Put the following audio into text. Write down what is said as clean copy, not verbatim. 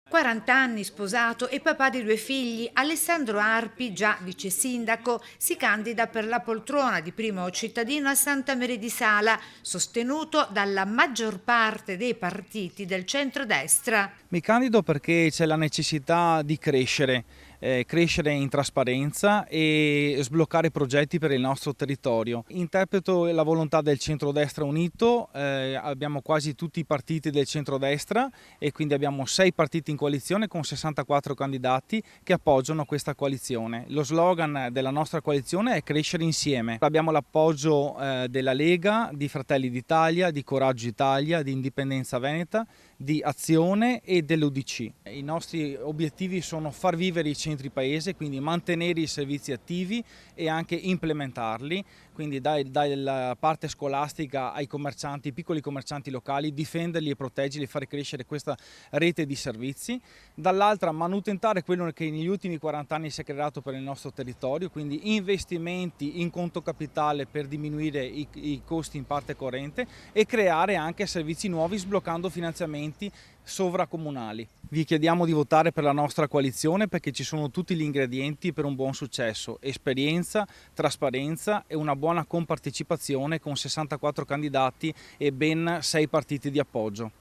40 anni, sposato e papà di 2 figli, Alessandro Arpi, già vice sindaco, si candida per la poltrona di primo cittadino a Santa Maria di Sala, sostenuto dalla maggior parte dei partiti del centrodestra. Mi candido perché c'è la necessità di crescere in trasparenza e sbloccare progetti per il nostro territorio. Interpreto la volontà del centrodestra unito, abbiamo quasi tutti i partiti del centrodestra e quindi abbiamo 6 partiti in coalizione con 64 candidati che appoggiano questa coalizione. Lo slogan della nostra coalizione è crescere insieme. Abbiamo l'appoggio della Lega, di Fratelli d'Italia, di Coraggio Italia, di Indipendenza Veneta, di Azione e dell'UDC. I nostri obiettivi sono far vivere i centri paese, quindi mantenere i servizi attivi e anche implementarli, quindi dalla parte scolastica ai commercianti, piccoli commercianti locali, difenderli e proteggerli, fare crescere questa rete di servizi. Dall'altra manutentare quello che negli ultimi 40 anni si è creato per il nostro territorio, quindi investimenti in conto capitale per diminuire i costi in parte corrente e creare anche servizi nuovi sbloccando finanziamenti sovracomunali. Vi chiediamo di votare per la nostra coalizione perché ci sono tutti gli ingredienti per un buon successo: esperienza, trasparenza e una buona compartecipazione con 64 candidati e ben 6 partiti di appoggio.